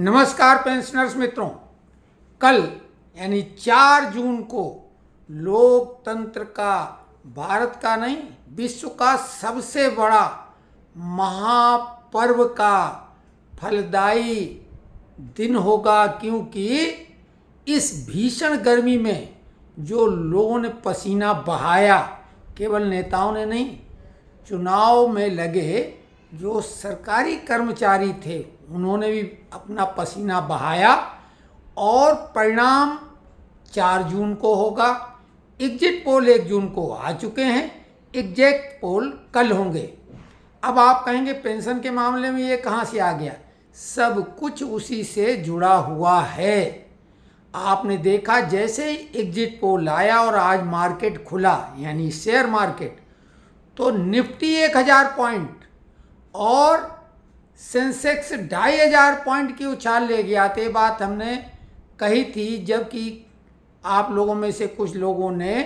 नमस्कार पेंशनर्स मित्रों, कल यानी 4 जून को लोकतंत्र का, भारत का नहीं विश्व का सबसे बड़ा महापर्व का फलदायी दिन होगा, क्योंकि इस भीषण गर्मी में जो लोगों ने पसीना बहाया, केवल नेताओं ने नहीं, चुनाव में लगे जो सरकारी कर्मचारी थे उन्होंने भी अपना पसीना बहाया और परिणाम 4 जून को होगा। एग्जिट पोल 1 जून को आ चुके हैं, एग्जैक्ट पोल कल होंगे। अब आप कहेंगे पेंशन के मामले में ये कहाँ से आ गया? सब कुछ उसी से जुड़ा हुआ है। आपने देखा जैसे ही एग्जिट पोल आया और आज मार्केट खुला, यानी शेयर मार्केट, तो निफ्टी 1000 पॉइंट और सेंसेक्स 2500 पॉइंट की उछाल ले गया। तो ये बात हमने कही थी, जबकि आप लोगों में से कुछ लोगों ने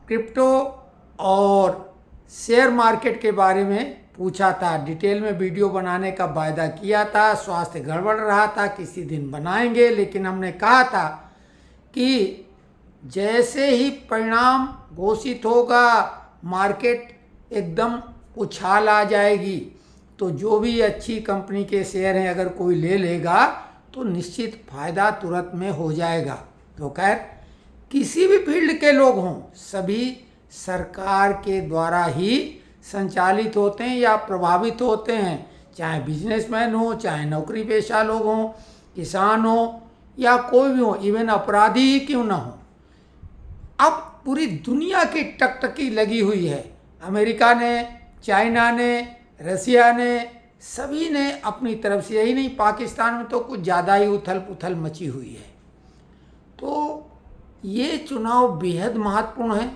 क्रिप्टो और शेयर मार्केट के बारे में पूछा था, डिटेल में वीडियो बनाने का वायदा किया था। स्वास्थ्य गड़बड़ रहा था, किसी दिन बनाएंगे, लेकिन हमने कहा था कि जैसे ही परिणाम घोषित होगा मार्केट एकदम उछाल आ जाएगी। तो जो भी अच्छी कंपनी के शेयर हैं अगर कोई ले लेगा तो निश्चित फायदा तुरंत में हो जाएगा। तो खैर किसी भी फील्ड के लोग हों, सभी सरकार के द्वारा ही संचालित होते हैं या प्रभावित होते हैं, चाहे बिजनेसमैन हो, चाहे नौकरी पेशा लोग हों, किसान हो या कोई भी हो, इवन अपराधी ही क्यों ना हो। अब पूरी दुनिया की टकटकी लगी हुई है। अमेरिका ने, चाइना ने, रसिया ने, सभी ने अपनी तरफ से, यही नहीं पाकिस्तान में तो कुछ ज़्यादा ही उथल पुथल मची हुई है। तो ये चुनाव बेहद महत्वपूर्ण है,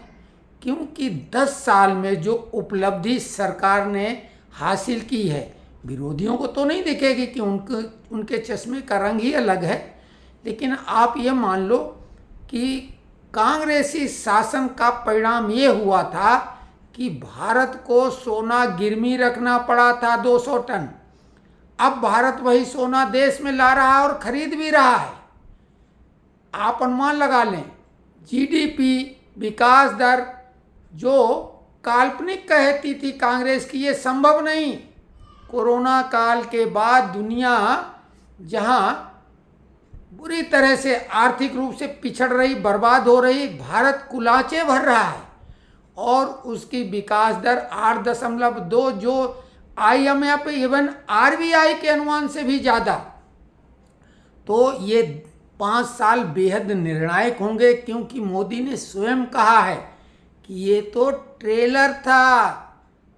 क्योंकि 10 साल में जो उपलब्धि सरकार ने हासिल की है, विरोधियों को तो नहीं दिखेगी कि उनके चश्मे का रंग ही अलग है, लेकिन आप ये मान लो कि कांग्रेसी शासन का परिणाम ये हुआ था कि भारत को सोना गिरवी रखना पड़ा था 200 टन। अब भारत वही सोना देश में ला रहा है और खरीद भी रहा है। आप अनुमान लगा लें, जीडीपी विकास दर जो काल्पनिक कहती थी कांग्रेस की, ये संभव नहीं। कोरोना काल के बाद दुनिया जहां बुरी तरह से आर्थिक रूप से पिछड़ रही, बर्बाद हो रही, भारत कुलाचे भर रहा है और उसकी विकास दर 8.2, जो IMF इवन RBI के अनुमान से भी ज़्यादा। तो ये 5 साल बेहद निर्णायक होंगे, क्योंकि मोदी ने स्वयं कहा है कि ये तो ट्रेलर था,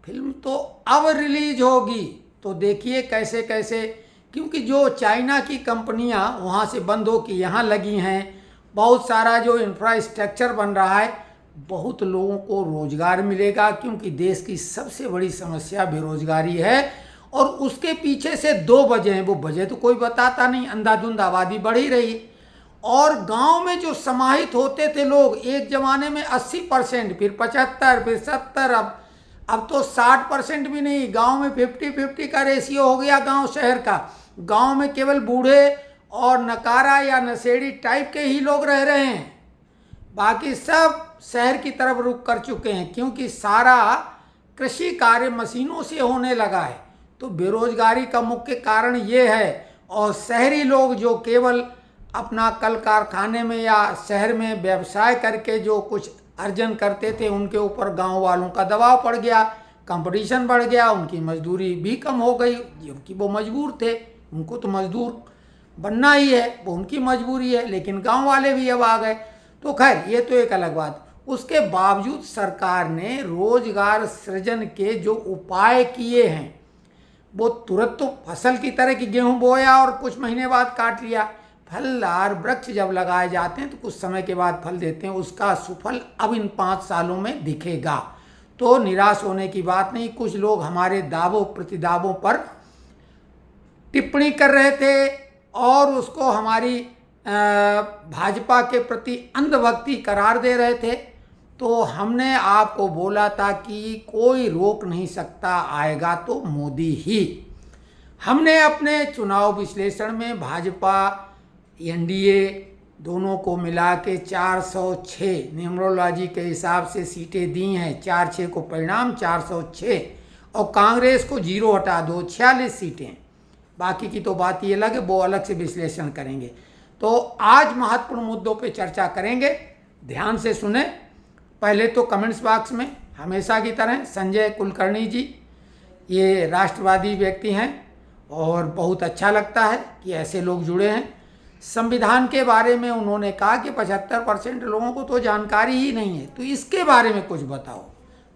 फिल्म तो अब रिलीज होगी। तो देखिए कैसे कैसे, क्योंकि जो चाइना की कंपनियां वहाँ से बंद हो के यहाँ लगी हैं, बहुत सारा जो इंफ्रास्ट्रक्चर बन रहा है, बहुत लोगों को रोजगार मिलेगा, क्योंकि देश की सबसे बड़ी समस्या बेरोजगारी है। और उसके पीछे से 2 वजह हैं, वो वजह तो कोई बताता नहीं, अंधाधुंध आबादी बढ़ ही रही। और गांव में जो समाहित होते थे लोग, एक ज़माने में 80%, फिर 75, फिर 70, अब तो 60% भी नहीं, गांव में 50-50 का रेशियो हो गया गांव शहर का। गांव में केवल बूढ़े और नकारा या नशेड़ी टाइप के ही लोग रह रहे हैं, बाकी सब शहर की तरफ रुख कर चुके हैं, क्योंकि सारा कृषि कार्य मशीनों से होने लगा है। तो बेरोजगारी का मुख्य कारण ये है। और शहरी लोग जो केवल अपना कल कारखाने में या शहर में व्यवसाय करके जो कुछ अर्जन करते थे, उनके ऊपर गांव वालों का दबाव पड़ गया, कंपटीशन बढ़ गया, उनकी मजदूरी भी कम हो गई, क्योंकि वो मजबूर थे, उनको तो मजदूर बनना ही है, वो उनकी मजबूरी है, लेकिन गांव वाले भी अब आ गए। तो खैर ये तो एक अलग बात। उसके बावजूद सरकार ने रोजगार सृजन के जो उपाय किए हैं, वो तुरंत तो फसल की तरह की गेहूं बोया और कुछ महीने बाद काट लिया। फलदार वृक्ष जब लगाए जाते हैं तो कुछ समय के बाद फल देते हैं, उसका सुफल अब इन 5 सालों में दिखेगा। तो निराश होने की बात नहीं। कुछ लोग हमारे दावों प्रतिदावों पर टिप्पणी कर रहे थे और उसको हमारी भाजपा के प्रति अंधभक्ति करार दे रहे थे। तो हमने आपको बोला था कि कोई रोक नहीं सकता, आएगा तो मोदी ही। हमने अपने चुनाव विश्लेषण में भाजपा एनडीए दोनों को मिला के 406 न्यूमरोलॉजी के हिसाब से सीटें दी हैं। 4-6 को परिणाम 406, और कांग्रेस को 0 हटा दो 46 सीटें। बाकी की तो बात ये अलग है, वो अलग से विश्लेषण करेंगे। तो आज महत्वपूर्ण मुद्दों पे चर्चा करेंगे, ध्यान से सुने। पहले तो कमेंट्स बॉक्स में हमेशा की तरह संजय कुलकर्णी जी, ये राष्ट्रवादी व्यक्ति हैं और बहुत अच्छा लगता है कि ऐसे लोग जुड़े हैं। संविधान के बारे में उन्होंने कहा कि 75% लोगों को तो जानकारी ही नहीं है, तो इसके बारे में कुछ बताओ।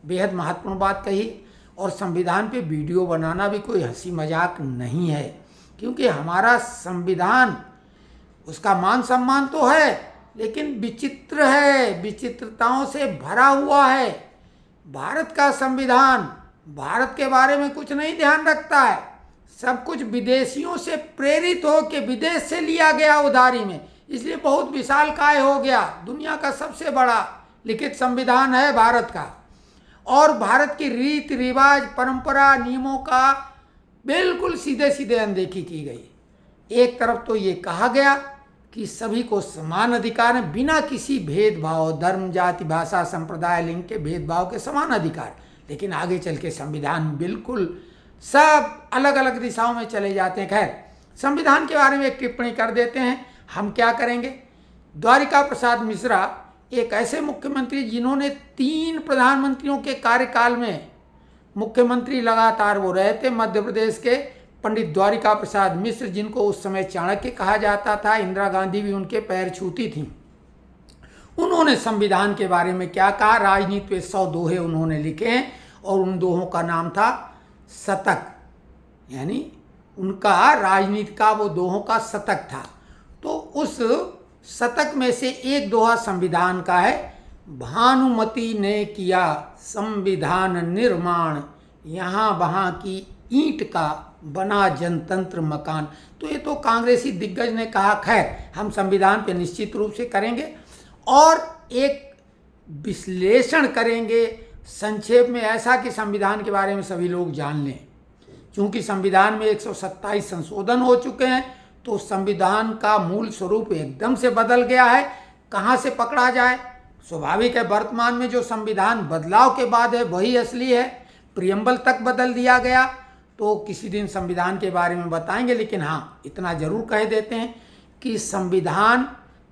बेहद महत्वपूर्ण बात कही। और संविधान पे वीडियो बनाना भी कोई हंसी मजाक नहीं है, क्योंकि हमारा संविधान, उसका मान सम्मान तो है, लेकिन विचित्र है, विचित्रताओं से भरा हुआ है। भारत का संविधान भारत के बारे में कुछ नहीं ध्यान रखता है, सब कुछ विदेशियों से प्रेरित हो के विदेश से लिया गया उधारी में, इसलिए बहुत विशालकाय हो गया। दुनिया का सबसे बड़ा लिखित संविधान है भारत का। और भारत की रीति रिवाज, परंपरा, नियमों का बिल्कुल सीधे सीधे अनदेखी की गई। एक तरफ तो ये कहा गया कि सभी को समान अधिकार है, बिना किसी भेदभाव, धर्म, जाति, भाषा, संप्रदाय, लिंग के भेदभाव के समान अधिकार, लेकिन आगे चल के संविधान बिल्कुल सब अलग अलग दिशाओं में चले जाते हैं। खैर, संविधान के बारे में एक टिप्पणी कर देते हैं। हम क्या करेंगे, द्वारिका प्रसाद मिश्रा एक ऐसे मुख्यमंत्री जिन्होंने 3 प्रधानमंत्रियों के कार्यकाल में मुख्यमंत्री लगातार वो रहे थे, मध्य प्रदेश के पंडित द्वारिका प्रसाद मिश्र, जिनको उस समय चाणक्य कहा जाता था, इंदिरा गांधी भी उनके पैर छूती थी। उन्होंने संविधान के बारे में क्या कहा, राजनीति पे 100 दोहे उन्होंने लिखे हैं, और उन दोहों का नाम था शतक, यानी उनका राजनीति का वो दोहों का शतक था। तो उस शतक में से एक दोहा संविधान का है, भानुमति ने किया संविधान निर्माण, यहाँ वहाँ की ईंट का बना जनतंत्र मकान। तो ये तो कांग्रेसी दिग्गज ने कहा। खैर, हम संविधान पे निश्चित रूप से करेंगे और एक विश्लेषण करेंगे संक्षेप में, ऐसा कि संविधान के बारे में सभी लोग जान लें। क्योंकि संविधान में 127 संशोधन हो चुके हैं, तो संविधान का मूल स्वरूप एकदम से बदल गया है। कहाँ से पकड़ा जाए? स्वाभाविक है, वर्तमान में जो संविधान बदलाव के बाद है वही असली है। प्रियम्बल तक बदल दिया गया, तो किसी दिन संविधान के बारे में बताएंगे। लेकिन हाँ, इतना जरूर कह देते हैं कि संविधान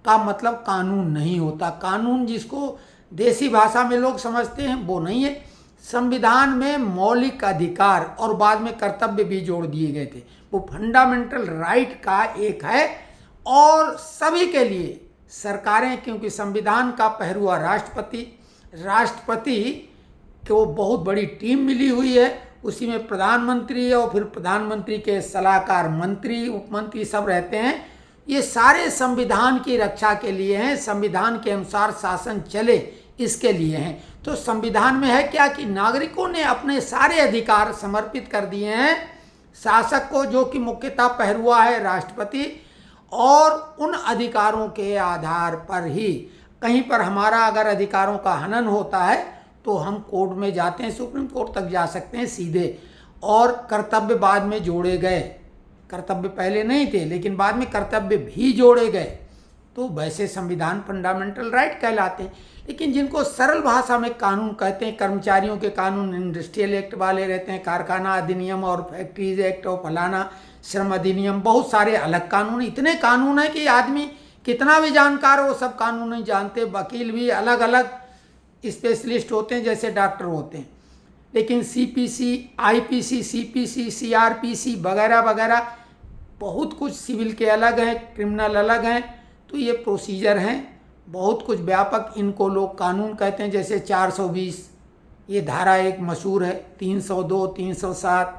का मतलब कानून नहीं होता। कानून जिसको देसी भाषा में लोग समझते हैं वो नहीं है। संविधान में मौलिक अधिकार और बाद में कर्तव्य भी जोड़ दिए गए थे। वो फंडामेंटल राइट का एक है, और सभी के लिए सरकारें, क्योंकि संविधान का पहरुआ राष्ट्रपति को बहुत बड़ी टीम मिली हुई है, उसी में प्रधानमंत्री और फिर प्रधानमंत्री के सलाहकार मंत्री, उपमंत्री सब रहते हैं। ये सारे संविधान की रक्षा के लिए हैं, संविधान के अनुसार शासन चले इसके लिए हैं। तो संविधान में है क्या कि नागरिकों ने अपने सारे अधिकार समर्पित कर दिए हैं शासक को, जो कि मुख्यतः पहरुआ है राष्ट्रपति, और उन अधिकारों के आधार पर ही कहीं पर हमारा अगर अधिकारों का हनन होता है तो हम कोर्ट में जाते हैं, सुप्रीम कोर्ट तक जा सकते हैं सीधे। और कर्तव्य बाद में जोड़े गए, कर्तव्य पहले नहीं थे लेकिन बाद में कर्तव्य भी जोड़े गए। तो वैसे संविधान फंडामेंटल राइट कहलाते हैं। लेकिन जिनको सरल भाषा में कानून कहते हैं, कर्मचारियों के कानून, इंडस्ट्रियल एक्ट वाले रहते हैं, कारखाना अधिनियम और फैक्ट्रीज एक्ट और फलाना श्रम अधिनियम, बहुत सारे अलग कानून, इतने कानून हैं कि आदमी कितना भी जानकार हो वो सब कानून नहीं जानते। वकील भी अलग अलग स्पेशलिस्ट होते हैं, जैसे डॉक्टर होते हैं। लेकिन सीपीसी, आईपीसी, सीपीसी, सीआरपीसी वगैरह वगैरह बहुत कुछ, सिविल के अलग हैं, क्रिमिनल अलग हैं। तो ये प्रोसीजर हैं बहुत कुछ व्यापक, इनको लोग कानून कहते हैं। जैसे 420 ये धारा एक मशहूर है, 302, 307,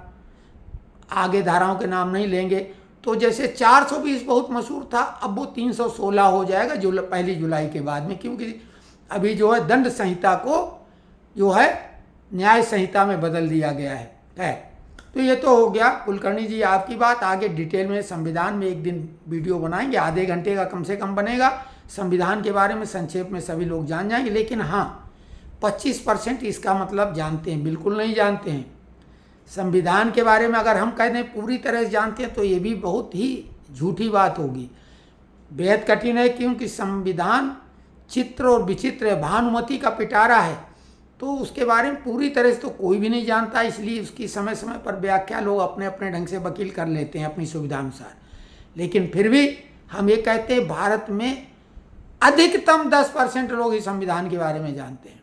आगे धाराओं के नाम नहीं लेंगे। तो जैसे 420 बहुत मशहूर था, अब वो 316 हो जाएगा 1 जुलाई के बाद में, क्योंकि अभी जो है दंड संहिता को जो है न्याय संहिता में बदल दिया गया है। तो ये तो हो गया कुलकर्णी जी आपकी बात। आगे डिटेल में संविधान में एक दिन वीडियो बनाएंगे, आधे घंटे का कम से कम बनेगा। संविधान के बारे में संक्षेप में सभी लोग जान जाएंगे। लेकिन हाँ, 25% इसका मतलब जानते हैं, बिल्कुल नहीं जानते हैं। संविधान के बारे में अगर हम कह दें पूरी तरह से जानते हैं तो ये भी बहुत ही झूठी बात होगी। बेहद कठिन है, क्योंकि संविधान चित्र और विचित्र है, भानुमति का पिटारा है, तो उसके बारे में पूरी तरह से तो कोई भी नहीं जानता। इसलिए उसकी समय समय पर व्याख्या लोग अपने अपने ढंग से वकील कर लेते हैं अपनी सुविधा अनुसार। लेकिन फिर भी हम ये कहते हैं भारत में अधिकतम 10% लोग इस संविधान के बारे में जानते हैं।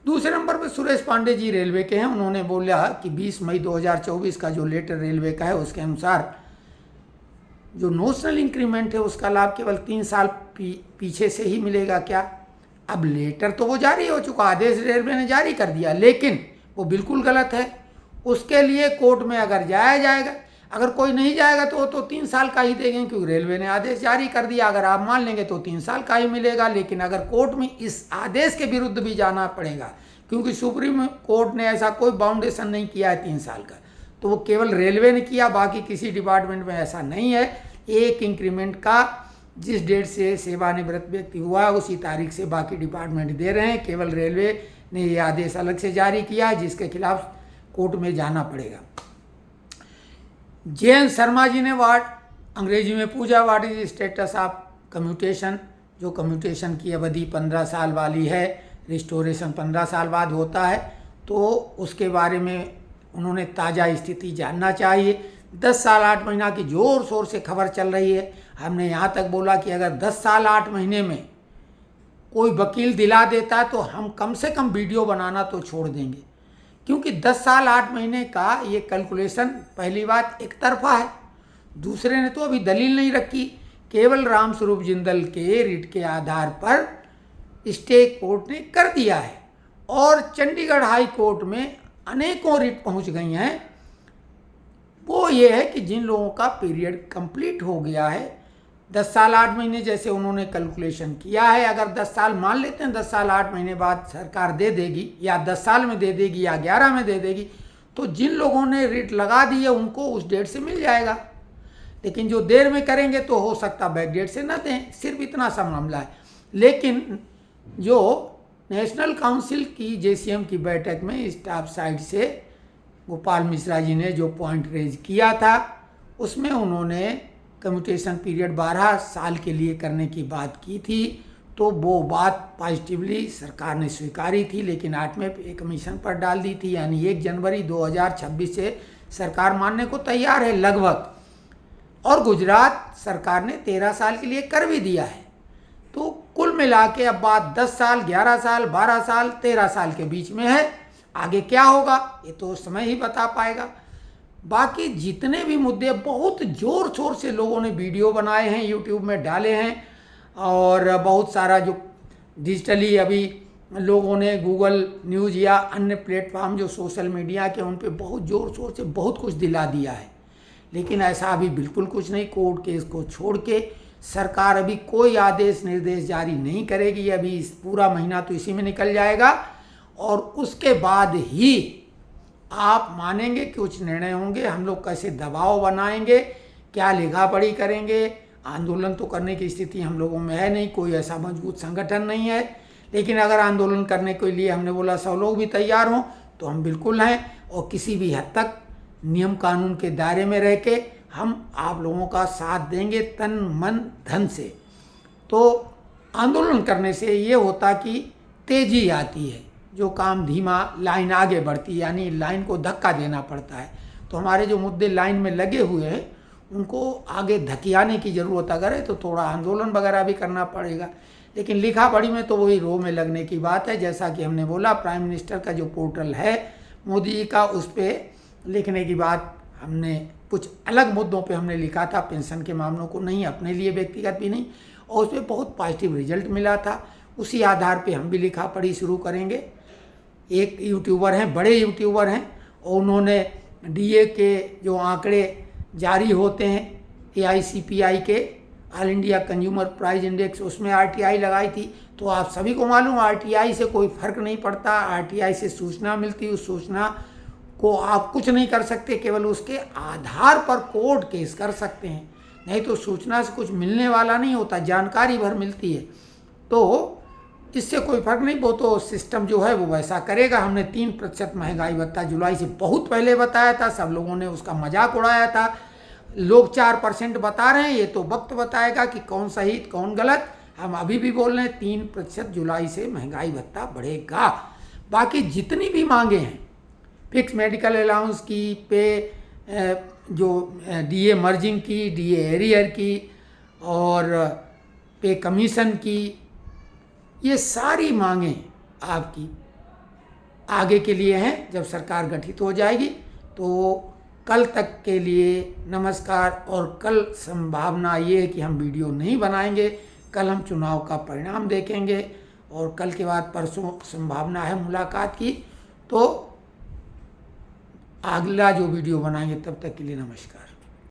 दूसरे नंबर पर सुरेश पांडे जी रेलवे के हैं। उन्होंने बोला कि 20 मई 2024 का जो लेटर रेलवे का है उसके अनुसार जो नोशनल इंक्रीमेंट है उसका लाभ केवल 3 साल पीछे से ही मिलेगा। क्या? अब लेटर तो वो जारी हो चुका, आदेश रेलवे ने जारी कर दिया, लेकिन वो बिल्कुल गलत है। उसके लिए कोर्ट में अगर जाया जाएगा, अगर कोई नहीं जाएगा तो वो तो 3 साल का ही देंगे, क्योंकि रेलवे ने आदेश जारी कर दिया। अगर आप मान लेंगे तो 3 साल का ही मिलेगा। लेकिन अगर कोर्ट में इस आदेश के विरुद्ध भी जाना पड़ेगा, क्योंकि सुप्रीम कोर्ट ने ऐसा कोई बाउंडेशन नहीं किया है 3 साल का, तो वो केवल रेलवे ने किया, बाकी किसी डिपार्टमेंट में ऐसा नहीं है। एक इंक्रीमेंट का जिस डेट से सेवानिवृत्त व्यक्ति हुआ है उसी तारीख से बाकी डिपार्टमेंट दे रहे हैं। केवल रेलवे ने ये आदेश अलग से जारी किया है जिसके खिलाफ कोर्ट में जाना पड़ेगा। जयंत शर्मा जी ने अंग्रेजी में पूछा, what is status of commutation. जो कम्यूटेशन की अवधि 15 साल वाली है, रिस्टोरेशन 15 साल बाद होता है, तो उसके बारे में उन्होंने ताज़ा स्थिति जानना चाहिए। 10 साल 8 महीना की जोर शोर से खबर चल रही है। हमने यहाँ तक बोला कि अगर 10 साल 8 महीने में कोई वकील दिला देता है तो हम कम से कम वीडियो बनाना तो छोड़ देंगे, क्योंकि 10 साल 8 महीने का ये कैलकुलेशन पहली बात एक तरफा है। दूसरे ने तो अभी दलील नहीं रखी, केवल रामस्वरूप जिंदल के रिट के आधार पर स्टे कोर्ट ने कर दिया है, और चंडीगढ़ हाई कोर्ट में अनेकों रिट पहुंच गई हैं। वो ये है कि जिन लोगों का पीरियड कंप्लीट हो गया है, 10 साल 8 महीने जैसे उन्होंने कैलकुलेशन किया है, अगर 10 साल मान लेते हैं 10 साल 8 महीने बाद सरकार दे देगी, या 10 साल में दे देगी या 11 में दे देगी, तो जिन लोगों ने रिट लगा दी है उनको उस डेट से मिल जाएगा। लेकिन जो देर में करेंगे तो हो सकता बैक डेट से न दें, सिर्फ इतना सा मामला है। लेकिन जो नेशनल काउंसिल की JCM की बैठक में स्टाफ साइड से गोपाल मिश्रा जी ने जो पॉइंट रेज किया था, उसमें उन्होंने कम्यूटेशन पीरियड 12 साल के लिए करने की बात की थी, तो वो बात पॉजिटिवली सरकार ने स्वीकारी थी, लेकिन 8वें पे कमीशन पर डाल दी थी। यानी 1 जनवरी 2026 से सरकार मानने को तैयार है लगभग, और गुजरात सरकार ने 13 साल के लिए कर भी दिया है। तो कुल मिला के अब बात 10 साल, 11 साल, 12 साल, 13 साल के बीच में है। आगे क्या होगा ये तो समय ही बता पाएगा। बाकी जितने भी मुद्दे, बहुत जोर शोर से लोगों ने वीडियो बनाए हैं, यूट्यूब में डाले हैं, और बहुत सारा जो डिजिटली अभी लोगों ने गूगल न्यूज़ या अन्य प्लेटफॉर्म जो सोशल मीडिया के, उन पे बहुत जोर शोर से बहुत कुछ दिला दिया है। लेकिन ऐसा अभी बिल्कुल कुछ नहीं। कोर्ट केस को छोड़ के सरकार अभी कोई आदेश निर्देश जारी नहीं करेगी। अभी इस पूरा महीना तो इसी में निकल जाएगा, और उसके बाद ही आप मानेंगे कि कुछ निर्णय होंगे। हम लोग कैसे दबाव बनाएंगे, क्या लिखा पढ़ी करेंगे। आंदोलन तो करने की स्थिति हम लोगों में है नहीं, कोई ऐसा मजबूत संगठन नहीं है। लेकिन अगर आंदोलन करने के लिए हमने बोला 100 लोग भी तैयार हों तो हम बिल्कुल हैं, और किसी भी हद तक नियम कानून के दायरे में रह के हम आप लोगों का साथ देंगे तन मन धन से। तो आंदोलन करने से ये होता कि तेजी आती है, जो काम धीमा लाइन आगे बढ़ती है, यानी लाइन को धक्का देना पड़ता है। तो हमारे जो मुद्दे लाइन में लगे हुए हैं उनको आगे धकियाने की ज़रूरत अगर है तो थोड़ा आंदोलन वगैरह भी करना पड़ेगा। लेकिन लिखा पढ़ी में तो वही रो में लगने की बात है। जैसा कि हमने बोला, प्राइम मिनिस्टर का जो पोर्टल है मोदी जी का, उस पर लिखने की बात हमने कुछ अलग मुद्दों पे हमने लिखा था, पेंशन के मामलों को नहीं, अपने लिए व्यक्तिगत भी नहीं, और उस पर बहुत पॉजिटिव रिजल्ट मिला था। उसी आधार पे हम भी लिखा पढ़ी शुरू करेंगे। एक यूट्यूबर हैं, बड़े यूट्यूबर हैं, और उन्होंने DA के जो आंकड़े जारी होते हैं AICPI के, all India consumer price index, उसमें RTI लगाई थी। तो आप सभी को मालूम RTI से कोई फ़र्क नहीं पड़ता। RTI से सूचना मिलती, उस सूचना को आप कुछ नहीं कर सकते, केवल उसके आधार पर कोर्ट केस कर सकते हैं। नहीं तो सूचना से कुछ मिलने वाला नहीं होता, जानकारी भर मिलती है। तो इससे कोई फर्क नहीं, वो तो सिस्टम जो है वो वैसा करेगा। हमने 3% महंगाई भत्ता जुलाई से बहुत पहले बताया था, सब लोगों ने उसका मजाक उड़ाया था। लोग 4% बता रहे हैं, ये तो वक्त बताएगा कि कौन सही कौन गलत। हम अभी भी बोल रहे हैं 3% जुलाई से महंगाई भत्ता बढ़ेगा। बाकी जितनी भी मांगे हैं, फिक्स मेडिकल अलाउंस की, पे जो डीए मर्जिंग की, डीए एरियर की, और पे कमीशन की, ये सारी मांगें आपकी आगे के लिए हैं। जब सरकार गठित हो जाएगी तो कल तक के लिए नमस्कार। और कल संभावना ये है कि हम वीडियो नहीं बनाएंगे, कल हम चुनाव का परिणाम देखेंगे, और कल के बाद परसों संभावना है मुलाकात की। तो अगला जो वीडियो बनाएंगे, तब तक के लिए नमस्कार।